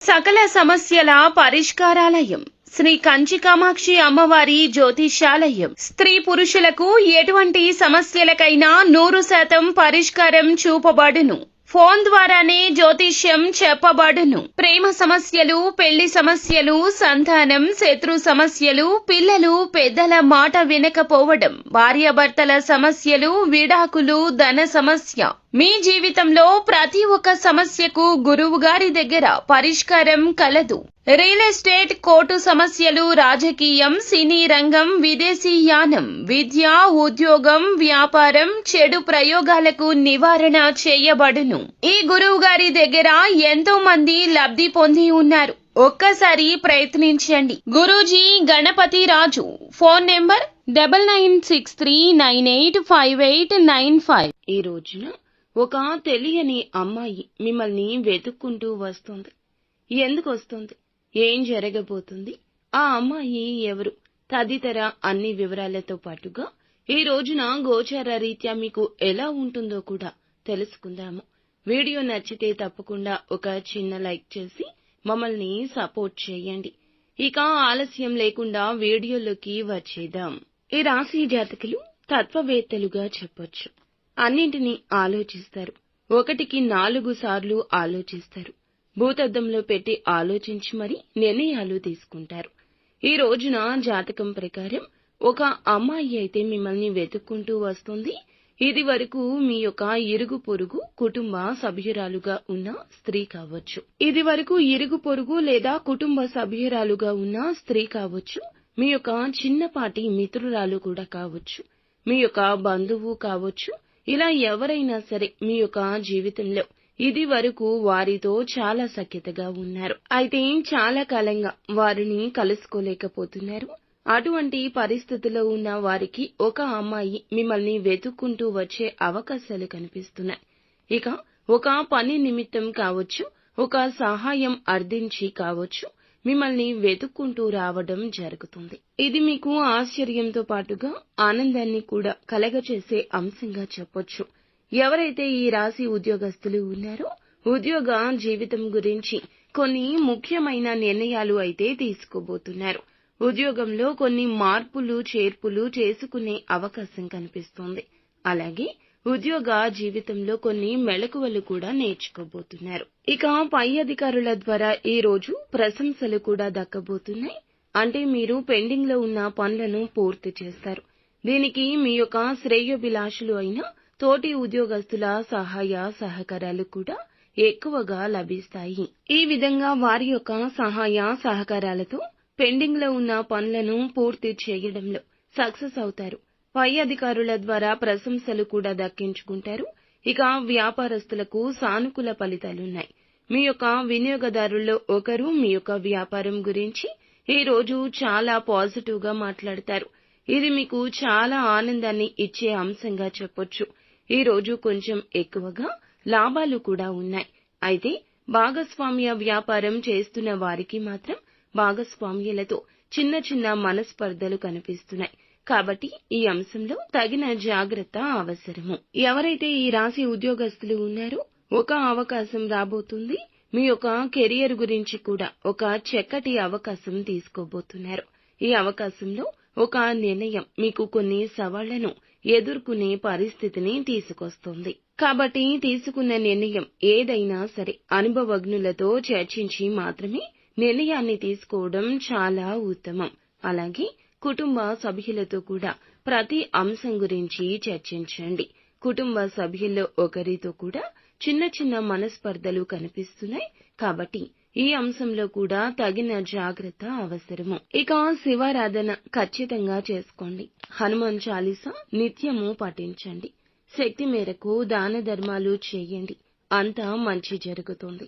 సకల సమస్యల పరిష్కారాలయం శ్రీ కంచి కామాక్షి అమ్మవారి జ్యోతిషాలయం. స్త్రీ పురుషులకు ఎటువంటి సమస్యలకైనా 100% పరిష్కారం చూపబడును. ఫోన్ ద్వారానే జ్యోతిష్యం చెప్పబడును. ప్రేమ సమస్యలు, పెళ్లి సమస్యలు, సంతానం, శత్రు సమస్యలు, పిల్లలు పెద్దల మాట వినకపోవడం, భార్యాభర్తల సమస్యలు, విడాకులు, ధన సమస్య, మీ జీవితంలో ప్రతి ఒక్క సమస్యకు గురువు గారి దగ్గర పరిష్కారం కలదు. రియల్ ఎస్టేట్, కోర్టు సమస్యలు, రాజకీయం, సినీ రంగం, విదేశీయానం, విద్య, ఉద్యోగం, వ్యాపారం, చెడు ప్రయోగాలకు నివారణ చేయబడును. ఈ గురువు గారి దగ్గర ఎంతో మంది లబ్ధి పొంది ఉన్నారు. ఒక్కసారి ప్రయత్నించండి. గురూజీ గణపతి రాజు. Phone number 9963985895. ఈ రోజున ఒక తెలియని అమ్మాయి మిమ్మల్ని వెతుక్కుంటూ వస్తుంది. ఎందుకు వస్తుంది, ఏం జరగబోతుంది, ఆ అమ్మాయి ఎవరు తదితర అన్ని వివరాలతో పాటుగా ఈ రోజున గోచార రీత్యా మీకు ఎలా ఉంటుందో కూడా తెలుసుకుందాము. వీడియో నచ్చితే తప్పకుండా ఒక చిన్న లైక్ చేసి మమ్మల్ని సపోర్ట్ చేయండి. ఇక ఆలస్యం లేకుండా వీడియోలోకి వచ్చేద్దాం. ఈ రాశి జాతకులు తత్వవేత్తలుగా చెప్పొచ్చు. అన్నింటినీ ఆలోచిస్తారు. 1కి 4 సార్లు ఆలోచిస్తారు. భూతద్దంలో పెట్టి ఆలోచించి మరీ నిర్ణయాలు తీసుకుంటారు. ఈ రోజున జాతకం ప్రకారం ఒక అమ్మాయి అయితే మిమ్మల్ని వెతుక్కుంటూ వస్తుంది. ఇది వరకు మీ యొక్క ఇరుగు పొరుగు కుటుంబ సభ్యురాలుగా ఉన్న స్త్రీ కావచ్చు. ఇది వరకు ఇరుగు పొరుగు లేదా కుటుంబ సభ్యురాలుగా ఉన్న స్త్రీ కావచ్చు. మీ యొక్క చిన్నపాటి మిత్రురాలు కూడా కావచ్చు. మీ యొక్క బంధువు కావచ్చు. ఇలా ఎవరైనా సరే మీ యొక్క జీవితంలో ఇది వరకు వారితో చాలా సఖ్యతగా ఉన్నారు. అయితే చాలా కాలంగా వారిని కలుసుకోలేకపోతున్నారు. అటువంటి పరిస్థితిలో ఉన్న వారికి ఒక అమ్మాయి మిమ్మల్ని వెతుక్కుంటూ వచ్చే అవకాశాలు కనిపిస్తున్నాయి. ఇక ఒక పని నిమిత్తం కావచ్చు, ఒక సహాయం అర్థించి కావచ్చు, మిమ్మల్ని వెతుక్కుంటూ రావడం జరుగుతుంది. ఇది మీకు ఆశ్చర్యంతో పాటుగా ఆనందాన్ని కూడా కలగచేసే అంశంగా చెప్పొచ్చు. ఎవరైతే ఈ రాశి ఉద్యోగస్తులు ఉన్నారో ఉద్యోగ జీవితం గురించి కొన్ని ముఖ్యమైన నిర్ణయాలు అయితే తీసుకోబోతున్నారు. ఉద్యోగంలో కొన్ని మార్పులు చేర్పులు చేసుకునే అవకాశం కనిపిస్తోంది. అలాగే ఉద్యోగ జీవితంలో కొన్ని మెళకువలు కూడా నేర్చుకోబోతున్నారు. ఇక పై అధికారుల ద్వారా ఈ రోజు ప్రశంసలు కూడా దక్కబోతున్నాయి. అంటే మీరు పెండింగ్ లో ఉన్న పనులను పూర్తి చేస్తారు. దీనికి మీ యొక్క శ్రేయోభిలాషులు అయిన తోటి ఉద్యోగస్తుల సహాయ సహకారాలు కూడా ఎక్కువగా లభిస్తాయి. ఈ విధంగా వారి యొక్క సహాయ సహకారాలతో పెండింగ్ లో ఉన్న పనులను పూర్తి చేయడంలో సక్సెస్ అవుతారు. పై అధికారుల ద్వారా ప్రశంసలు కూడా దక్కించుకుంటారు. ఇక వ్యాపారస్తులకు సానుకూల ఫలితాలున్నాయి. మీ యొక్క వినియోగదారుల్లో ఒకరు మీ యొక్క వ్యాపారం గురించి ఈ రోజు చాలా పాజిటివ్ గా మాట్లాడతారు. ఇది మీకు చాలా ఆనందాన్ని ఇచ్చే అంశంగా చెప్పొచ్చు. ఈ రోజు కొంచెం ఎక్కువగా లాభాలు కూడా ఉన్నాయి. అయితే భాగస్వామ్య వ్యాపారం చేస్తున్న వారికి మాత్రం భాగస్వామ్యులతో చిన్న చిన్న మనస్పర్ధలు కనిపిస్తున్నాయి. కాబట్టి ఈ అంశంలో తగిన జాగ్రత్త అవసరము. ఎవరైతే ఈ రాశి ఉద్యోగస్తులు ఉన్నారో ఒక అవకాశం రాబోతుంది. మీ యొక్క కెరియర్ గురించి కూడా ఒక చక్కటి అవకాశం తీసుకోబోతున్నారు. ఈ అవకాశంలో ఒక నిర్ణయం మీకు కొన్ని సవాళ్లను ఎదుర్కొనే పరిస్థితిని తీసుకొస్తుంది. కాబట్టి తీసుకున్న నిర్ణయం ఏదైనా సరే అనుభవజ్ఞులతో చర్చించి మాత్రమే నిర్ణయాన్ని తీసుకోవడం చాలా ఉత్తమం. అలాగే కుటుంబ సభ్యులతో కూడా ప్రతి అంశం గురించి చర్చించండి. కుటుంబ సభ్యుల్లో ఒకరితో కూడా చిన్న చిన్న మనస్పర్ధలు కనిపిస్తున్నాయి. కాబట్టి ఈ అంశంలో కూడా తగిన జాగ్రత్త అవసరము. ఇక శివారాధన ఖచ్చితంగా చేసుకోండి. హనుమాన్ చాలీసా నిత్యము పఠించండి. శక్తి మేరకు దాన ధర్మాలు చేయండి. అంతా మంచి జరుగుతుంది.